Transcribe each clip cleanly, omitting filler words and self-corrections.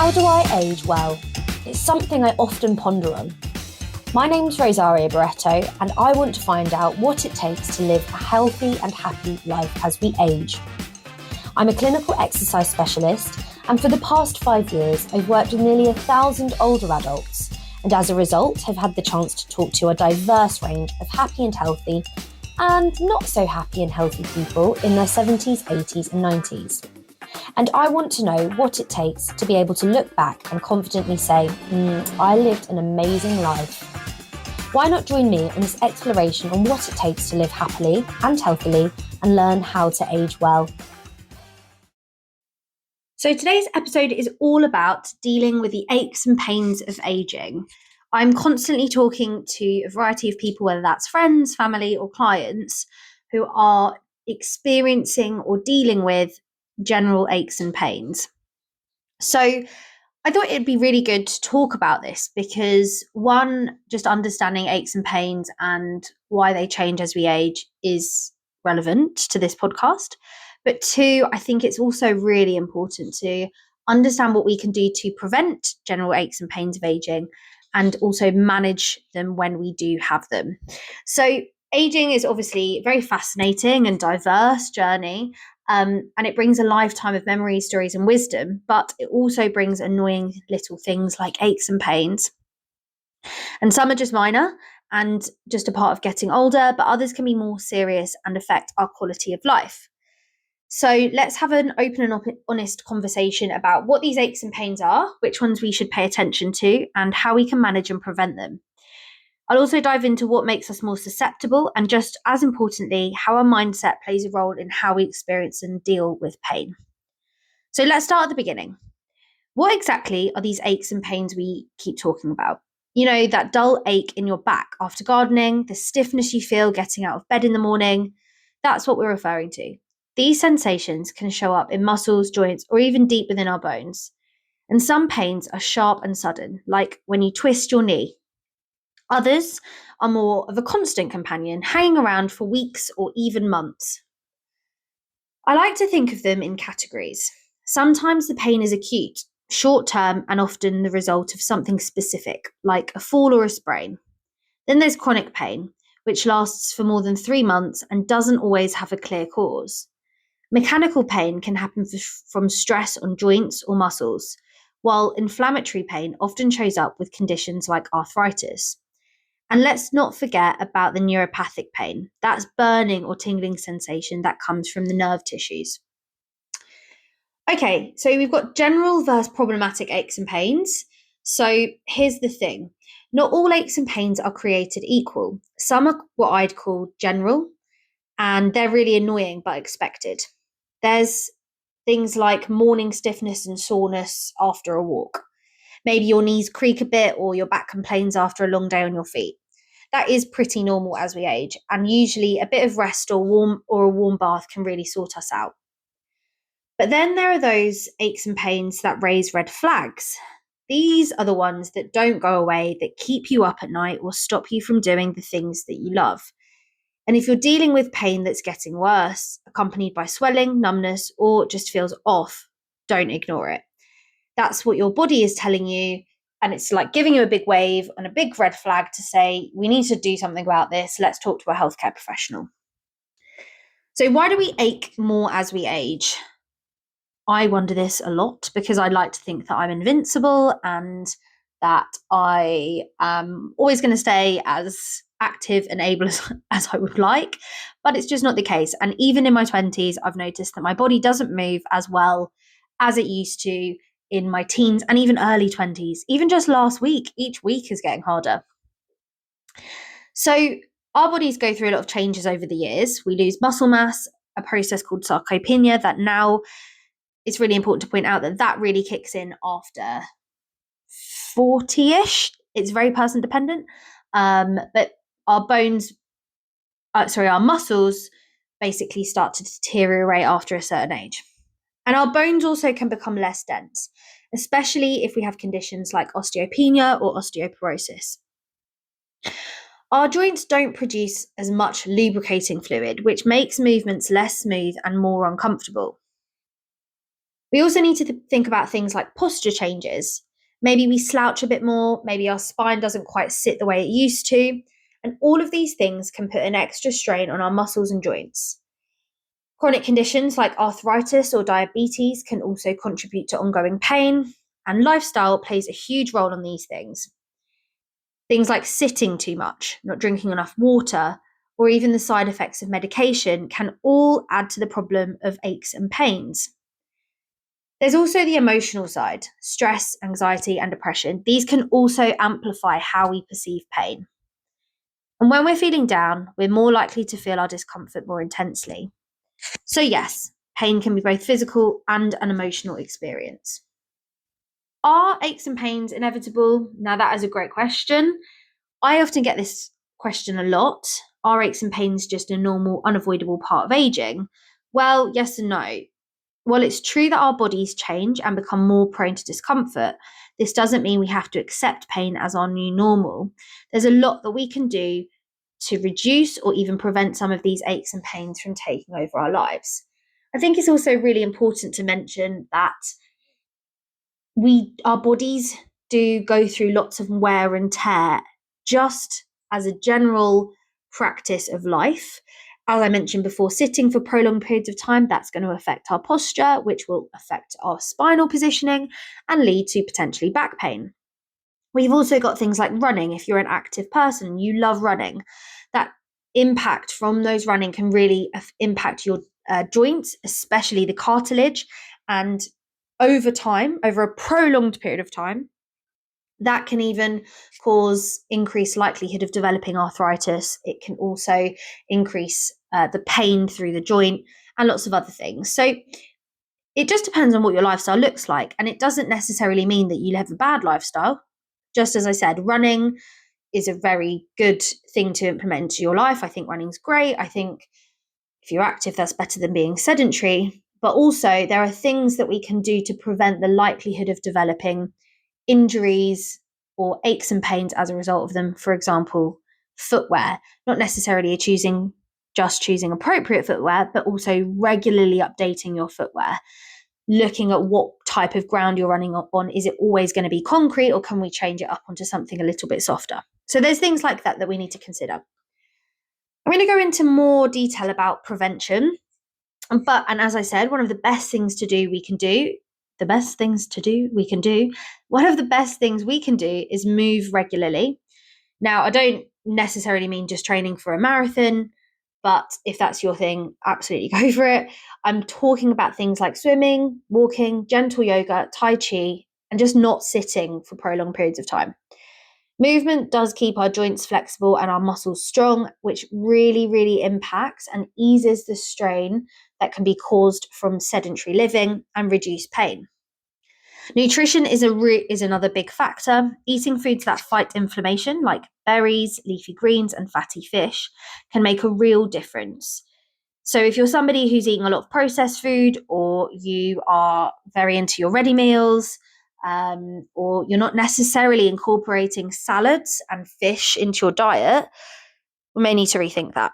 How do I age well? It's something I often ponder on. My name's Rosaria Barreto, and I want to find out what it takes to live a healthy and happy life as we age. I'm a clinical exercise specialist, and for the past 5 years, I've worked with nearly 1,000 older adults, and as a result, have had the chance to talk to a diverse range of happy and healthy, and not so happy and healthy people in their 70s, 80s, and 90s. And I want to know what it takes to be able to look back and confidently say, I lived an amazing life. Why not join me on this exploration on what it takes to live happily and healthily and learn how to age well? So today's episode is all about dealing with the aches and pains of aging. I'm constantly talking to a variety of people, whether that's friends, family, or clients, who are experiencing or dealing with general aches and pains. So I thought it'd be really good to talk about this because one, just understanding aches and pains and why they change as we age is relevant to this podcast. But two, I think it's also really important to understand what we can do to prevent general aches and pains of aging and also manage them when we do have them. So aging is obviously a very fascinating and diverse journey. And it brings a lifetime of memories, stories, and wisdom, but it also brings annoying little things like aches and pains. And some are just minor and just a part of getting older, but others can be more serious and affect our quality of life. So let's have an open and honest conversation about what these aches and pains are, which ones we should pay attention to, and how we can manage and prevent them. I'll also dive into what makes us more susceptible and, just as importantly, how our mindset plays a role in how we experience and deal with pain. So let's start at the beginning. What exactly are these aches and pains we keep talking about? You know, that dull ache in your back after gardening, the stiffness you feel getting out of bed in the morning, that's what we're referring to. These sensations can show up in muscles, joints, or even deep within our bones. And some pains are sharp and sudden, like when you twist your knee. Others are more of a constant companion, hanging around for weeks or even months. I like to think of them in categories. Sometimes the pain is acute, short-term, and often the result of something specific, like a fall or a sprain. Then there's chronic pain, which lasts for more than 3 months and doesn't always have a clear cause. Mechanical pain can happen from stress on joints or muscles, while inflammatory pain often shows up with conditions like arthritis. And let's not forget about the neuropathic pain. That's burning or tingling sensation that comes from the nerve tissues. Okay, so we've got general versus problematic aches and pains. So here's the thing. Not all aches and pains are created equal. Some are what I'd call general, and they're really annoying but expected. There's things like morning stiffness and soreness after a walk. Maybe your knees creak a bit or your back complains after a long day on your feet. That is pretty normal as we age, and usually a bit of rest or a warm bath can really sort us out. But then there are those aches and pains that raise red flags. These are the ones that don't go away, that keep you up at night or stop you from doing the things that you love. And if you're dealing with pain that's getting worse, accompanied by swelling, numbness, or just feels off, don't ignore it. That's what your body is telling you, and it's like giving you a big wave and a big red flag to say, we need to do something about this. Let's talk to a healthcare professional. So why do we ache more as we age? I wonder this a lot because I like to think that I'm invincible and that I am always going to stay as active and able as I would like, but it's just not the case. And even in my 20s, I've noticed that my body doesn't move as well as it used to in my teens and even early 20s. Even just last week, each week is getting harder. So our bodies go through a lot of changes over the years. We lose muscle mass, a process called sarcopenia that now, it's really important to point out that really kicks in after 40-ish. It's very person dependent. But our muscles basically start to deteriorate after a certain age. And our bones also can become less dense, especially if we have conditions like osteopenia or osteoporosis. Our joints don't produce as much lubricating fluid, which makes movements less smooth and more uncomfortable. We also need to think about things like posture changes. Maybe we slouch a bit more, maybe our spine doesn't quite sit the way it used to. And all of these things can put an extra strain on our muscles and joints. Chronic conditions like arthritis or diabetes can also contribute to ongoing pain, and lifestyle plays a huge role on these things. Things like sitting too much, not drinking enough water, or even the side effects of medication can all add to the problem of aches and pains. There's also the emotional side. Stress, anxiety, and depression. These can also amplify how we perceive pain. And when we're feeling down, we're more likely to feel our discomfort more intensely. So yes, pain can be both physical and an emotional experience. Are aches and pains inevitable? Now that is a great question. I often get this question a lot. Are aches and pains just a normal, unavoidable part of aging? Well, yes and no. While it's true that our bodies change and become more prone to discomfort, this doesn't mean we have to accept pain as our new normal. There's a lot that we can do to reduce or even prevent some of these aches and pains from taking over our lives. I think it's also really important to mention that our bodies do go through lots of wear and tear just as a general practice of life. As I mentioned before, sitting for prolonged periods of time, that's going to affect our posture, which will affect our spinal positioning and lead to potentially back pain. We've also got things like running. If you're an active person, you love running, that impact from those running can really impact your joints, especially the cartilage. And over time, over a prolonged period of time, that can even cause increased likelihood of developing arthritis. It can also increase the pain through the joint and lots of other things. So it just depends on what your lifestyle looks like. And it doesn't necessarily mean that you have a bad lifestyle. Just as I said, running is a very good thing to implement into your life. I think running's great. I think if you're active, that's better than being sedentary. But also, there are things that we can do to prevent the likelihood of developing injuries or aches and pains as a result of them. For example, footwear, not necessarily choosing appropriate footwear, but also regularly updating your footwear, looking at what type of ground you're running on. Is it always going to be concrete, or can we change it up onto something a little bit softer? So there's things like that we need to consider. I'm going to go into more detail about prevention. And as I said, one of the best things we can do is move regularly. Now, I don't necessarily mean just training for a marathon, but if that's your thing, absolutely go for it. I'm talking about things like swimming, walking, gentle yoga, tai chi, and just not sitting for prolonged periods of time. Movement does keep our joints flexible and our muscles strong, which really, really impacts and eases the strain that can be caused from sedentary living and reduce pain. Nutrition is another big factor. Eating foods that fight inflammation, like berries, leafy greens, and fatty fish, can make a real difference. So if you're somebody who's eating a lot of processed food, or you are very into your ready meals, or you're not necessarily incorporating salads and fish into your diet, we may need to rethink that.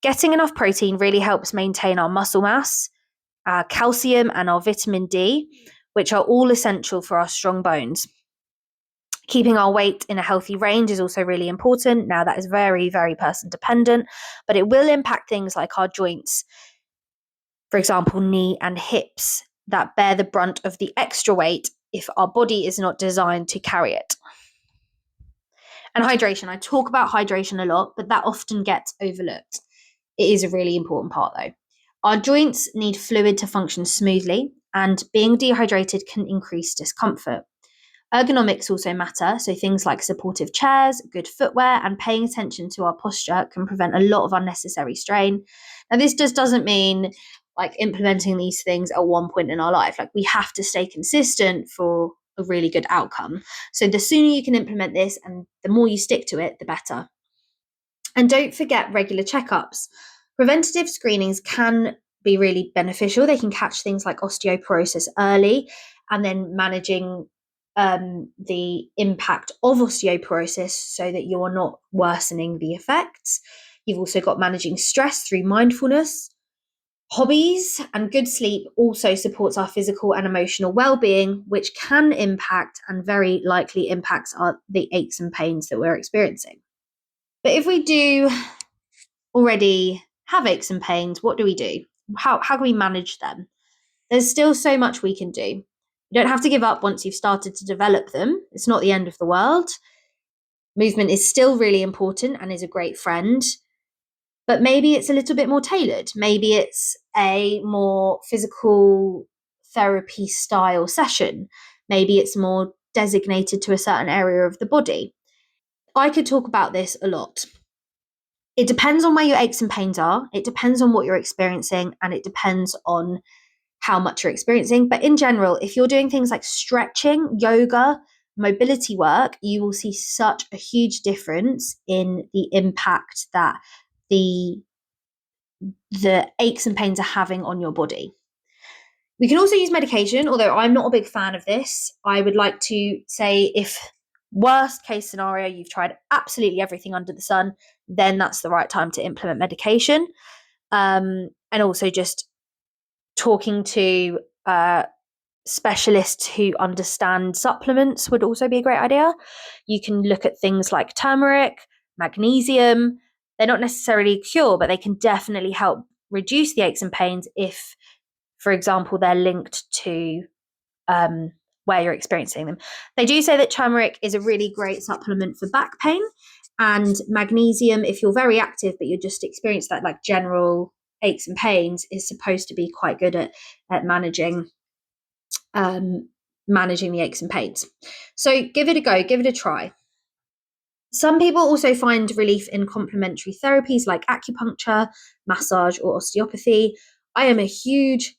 Getting enough protein really helps maintain our muscle mass, our calcium, and our vitamin D, which are all essential for our strong bones. Keeping our weight in a healthy range is also really important. Now, that is very, very person dependent, but it will impact things like our joints, for example, knee and hips, that bear the brunt of the extra weight if our body is not designed to carry it. And hydration. I talk about hydration a lot, but that often gets overlooked. It is a really important part though. Our joints need fluid to function smoothly, and being dehydrated can increase discomfort. Ergonomics also matter, so things like supportive chairs, good footwear, and paying attention to our posture can prevent a lot of unnecessary strain. Now, this just doesn't mean like implementing these things at one point in our life. Like, we have to stay consistent for a really good outcome. So the sooner you can implement this and the more you stick to it, the better. And don't forget regular checkups. Preventative screenings can be really beneficial. They can catch things like osteoporosis early, and then managing the impact of osteoporosis so that you're not worsening the effects. You've also got managing stress through mindfulness. Hobbies and good sleep also supports our physical and emotional well-being, which can impact and very likely impacts the aches and pains that we're experiencing. But if we do already have aches and pains, what do we do? How can we manage them? There's still so much we can do. You don't have to give up once you've started to develop them. It's not the end of the world. Movement is still really important and is a great friend. But maybe it's a little bit more tailored. Maybe it's a more physical therapy style session. Maybe it's more designated to a certain area of the body. I could talk about this a lot. It depends on where your aches and pains are. It depends on what you're experiencing, and it depends on how much you're experiencing. But in general, if you're doing things like stretching, yoga, mobility work, you will see such a huge difference in the impact that the aches and pains are having on your body. We can also use medication, although I'm not a big fan of this. I would like to say, if worst case scenario, you've tried absolutely everything under the sun, then that's the right time to implement medication. And also just talking to specialists who understand supplements would also be a great idea. You can look at things like turmeric, magnesium. They're not necessarily a cure, but they can definitely help reduce the aches and pains if, for example, they're linked to where you're experiencing them. They do say that turmeric is a really great supplement for back pain, and magnesium, if you're very active but you just experience that like general aches and pains, is supposed to be quite good at managing the aches and pains. So give it a go, give it a try. Some people also find relief in complementary therapies like acupuncture, massage, or osteopathy. I am a huge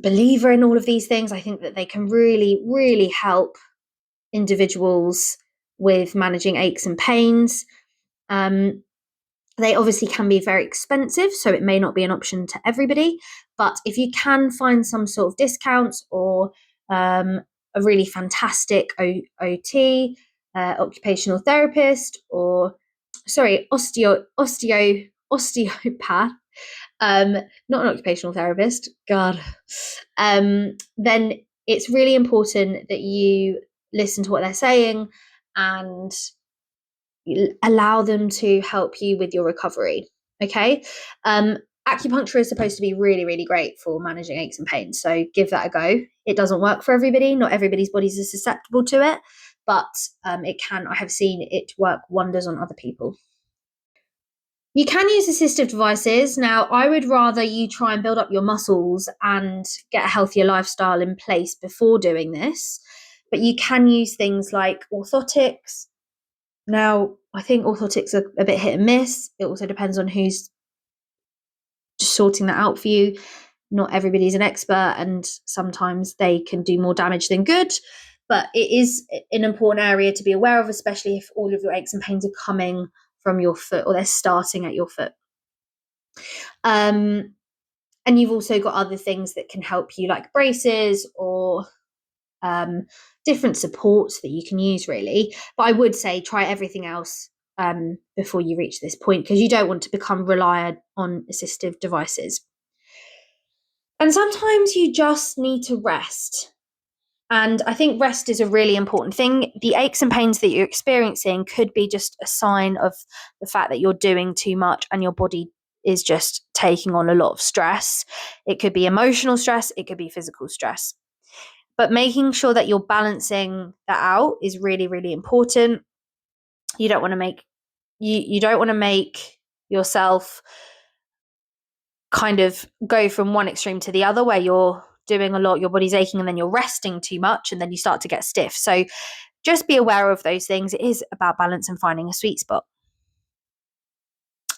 believer in all of these things. I think that they can really, really help individuals with managing aches and pains. They obviously can be very expensive, so it may not be an option to everybody. But if you can find some sort of discounts or a really fantastic OT, occupational therapist, or osteopath, not an occupational therapist, God, then it's really important that you listen to what they're saying and allow them to help you with your recovery. Okay. Acupuncture is supposed to be really, really great for managing aches and pains. So give that a go. It doesn't work for everybody. Not everybody's bodies are susceptible to it, but it can. I have seen it work wonders on other people. You can use assistive devices. Now, I would rather you try and build up your muscles and get a healthier lifestyle in place before doing this. But you can use things like orthotics. Now, I think orthotics are a bit hit and miss. It also depends on who's sorting that out for you. Not everybody's an expert, and sometimes they can do more damage than good. But it is an important area to be aware of, especially if all of your aches and pains are coming from your foot or they're starting at your foot. And you've also got other things that can help you, like braces or different supports that you can use, really. But I would say try everything else before you reach this point, because you don't want to become reliant on assistive devices. And sometimes you just need to rest. And I think rest is a really important thing. The aches and pains that you're experiencing could be just a sign of the fact that you're doing too much and your body is just taking on a lot of stress. It could be emotional stress, it could be physical stress. But making sure that you're balancing that out is really, really important. You don't want to make yourself kind of go from one extreme to the other, where you're doing a lot, your body's aching, and then you're resting too much, and then you start to get stiff. So just be aware of those things. It is about balance and finding a sweet spot.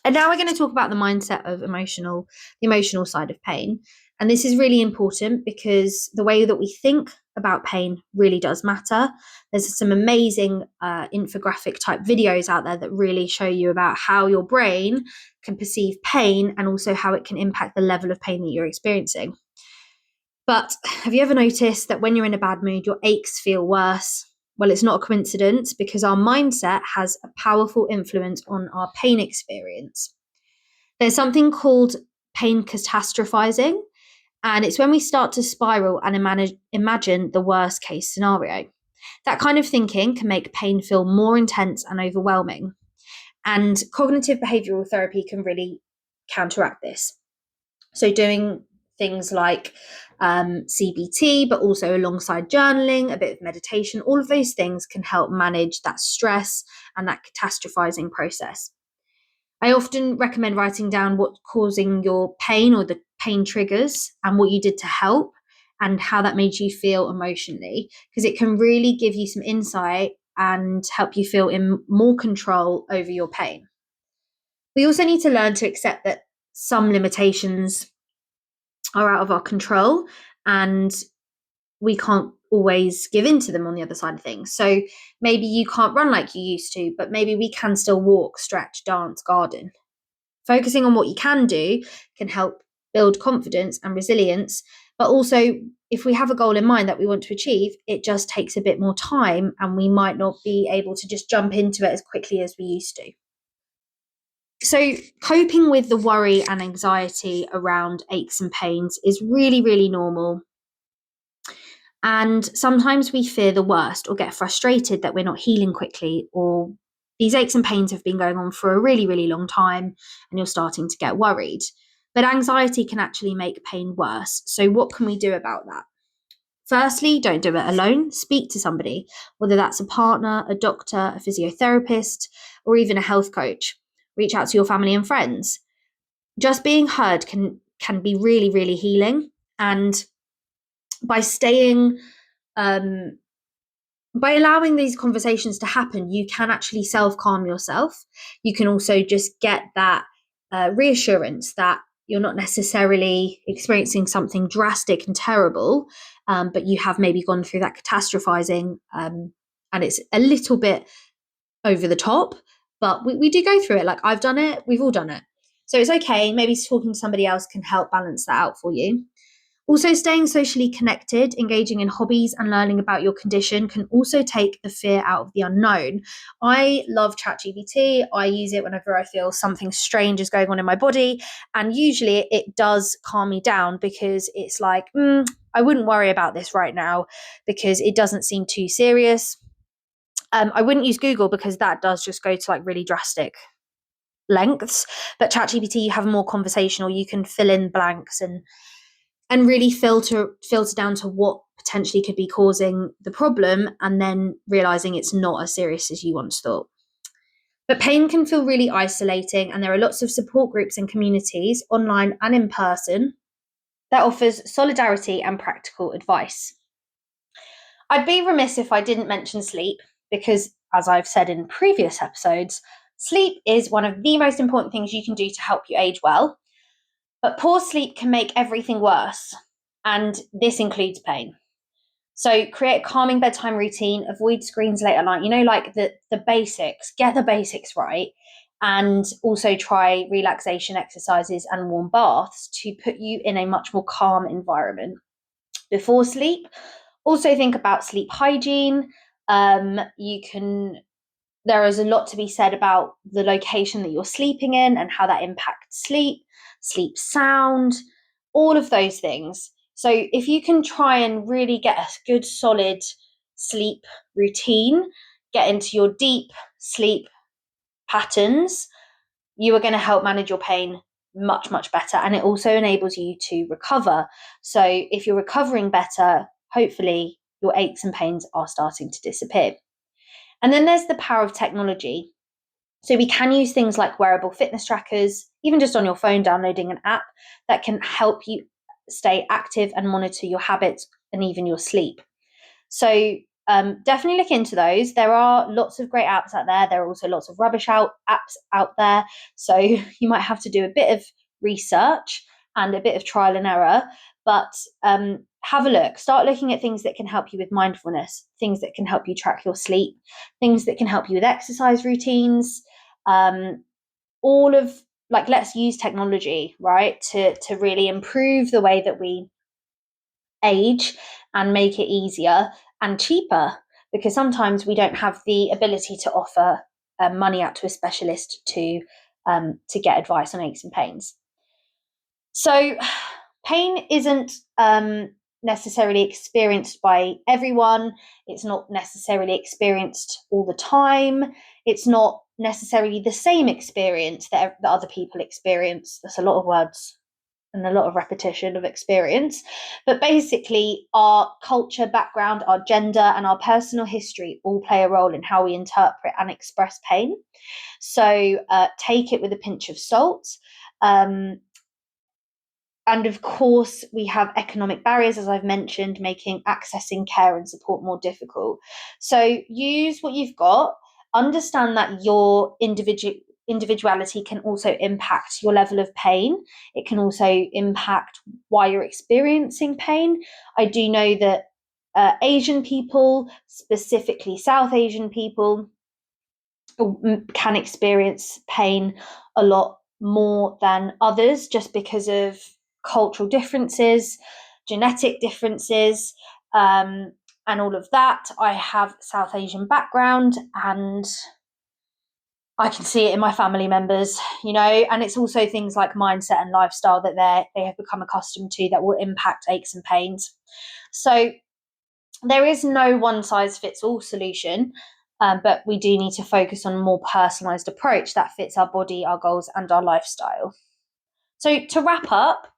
And now we're going to talk about the mindset of the emotional side of pain. And this is really important because the way that we think about pain really does matter. There's some amazing infographic type videos out there that really show you about how your brain can perceive pain and also how it can impact the level of pain that you're experiencing. But have you ever noticed that when you're in a bad mood, your aches feel worse? Well, it's not a coincidence, because our mindset has a powerful influence on our pain experience. There's something called pain catastrophizing. And it's when we start to spiral and imagine the worst case scenario. That kind of thinking can make pain feel more intense and overwhelming. And cognitive behavioral therapy can really counteract this. So, doing things like CBT, but also alongside journaling, a bit of meditation, all of those things can help manage that stress and that catastrophizing process. I often recommend writing down what's causing your pain or the pain triggers and what you did to help and how that made you feel emotionally, because it can really give you some insight and help you feel in more control over your pain. We also need to learn to accept that some limitations are out of our control and we can't always give in to them on the other side of things. So maybe you can't run like you used to, but maybe we can still walk, stretch, dance, garden. Focusing on what you can do can help build confidence and resilience. But also, if we have a goal in mind that we want to achieve, it just takes a bit more time and we might not be able to just jump into it as quickly as we used to. So, coping with the worry and anxiety around aches and pains is really, really normal. And sometimes we fear the worst or get frustrated that we're not healing quickly, or these aches and pains have been going on for a really, really long time and you're starting to get worried. But anxiety can actually make pain worse. So, what can we do about that? Firstly, don't do it alone. Speak to somebody, whether that's a partner, a doctor, a physiotherapist, or even a health coach. Reach out to your family and friends. Just being heard can be really, really healing. And by staying by allowing these conversations to happen, you can actually self-calm yourself. You can also just get that reassurance that you're not necessarily experiencing something drastic and terrible, but you have maybe gone through that catastrophizing, and it's a little bit over the top, but we do go through it. Like, I've done it, we've all done it. So it's okay. Maybe talking to somebody else can help balance that out for you. Also, staying socially connected, engaging in hobbies, and learning about your condition can also take the fear out of the unknown. I love ChatGPT. I use it whenever I feel something strange is going on in my body. And usually it does calm me down because it's like, I wouldn't worry about this right now because it doesn't seem too serious. I wouldn't use Google because that does just go to like really drastic lengths. But ChatGPT, you have more conversational, you can fill in blanks and really filter down to what potentially could be causing the problem, and then realizing it's not as serious as you once thought. But pain can feel really isolating, and there are lots of support groups and communities, online and in person, that offers solidarity and practical advice. I'd be remiss if I didn't mention sleep, because as I've said in previous episodes, sleep is one of the most important things you can do to help you age well. But poor sleep can make everything worse, and this includes pain. So create a calming bedtime routine, avoid screens late at night, like the basics, get the basics right, and also try relaxation exercises and warm baths to put you in a much more calm environment. Before sleep, also think about sleep hygiene. There is a lot to be said about the location that you're sleeping in and how that impacts sleep sound, all of those things. So if you can try and really get a good solid sleep routine, get into your deep sleep patterns, you are going to help manage your pain much, much better. And it also enables you to recover. So if you're recovering better, hopefully your aches and pains are starting to disappear. And then there's the power of technology. So we can use things like wearable fitness trackers, even just on your phone, downloading an app that can help you stay active and monitor your habits and even your sleep. So definitely look into those. There are lots of great apps out there. There are also lots of rubbish apps out there. So you might have to do a bit of research and a bit of trial and error, but have a look. Start looking at things that can help you with mindfulness, things that can help you track your sleep, things that can help you with exercise routines. Let's use technology, right, to really improve the way that we age and make it easier and cheaper, because sometimes we don't have the ability to offer money out to a specialist to get advice on aches and pains. So pain isn't necessarily experienced by everyone. It's not necessarily experienced all the time. It's not necessarily the same experience that other people experience. That's a lot of words and a lot of repetition of experience. But basically, our culture, background, our gender, and our personal history all play a role in how we interpret and express pain. So take it with a pinch of salt. And of course, we have economic barriers, as I've mentioned, making accessing care and support more difficult. So use what you've got. Understand that your individuality can also impact your level of pain. It can also impact why you're experiencing pain. I do know that Asian people, specifically South Asian people, can experience pain a lot more than others just because of cultural differences, genetic differences, and all of that. I have South Asian background and I can see it in my family members, and it's also things like mindset and lifestyle that they have become accustomed to that will impact aches and pains. So there is no one size fits all solution, but we do need to focus on a more personalized approach that fits our body, our goals, and our lifestyle. So to wrap up,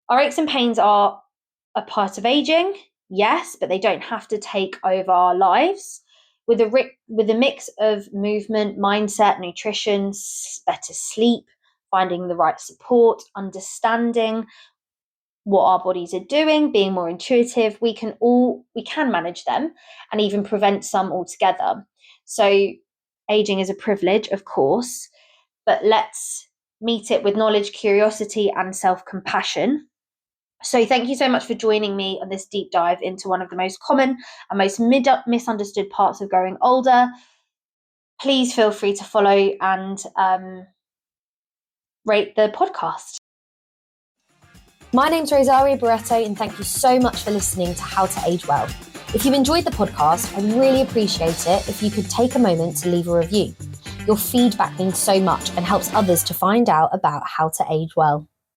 our aches and pains are a part of aging, yes, but they don't have to take over our lives. With a mix of movement, mindset, nutrition, better sleep, finding the right support, understanding what our bodies are doing, being more intuitive, we can manage them and even prevent some altogether. So aging is a privilege, of course, but let's meet it with knowledge, curiosity, and self-compassion. So thank you so much for joining me on this deep dive into one of the most common and most misunderstood parts of growing older. Please feel free to follow and rate the podcast. My name's Rosaria Barreto, and thank you so much for listening to How to Age Well. If you've enjoyed the podcast, I'd really appreciate it if you could take a moment to leave a review. Your feedback means so much and helps others to find out about how to age well.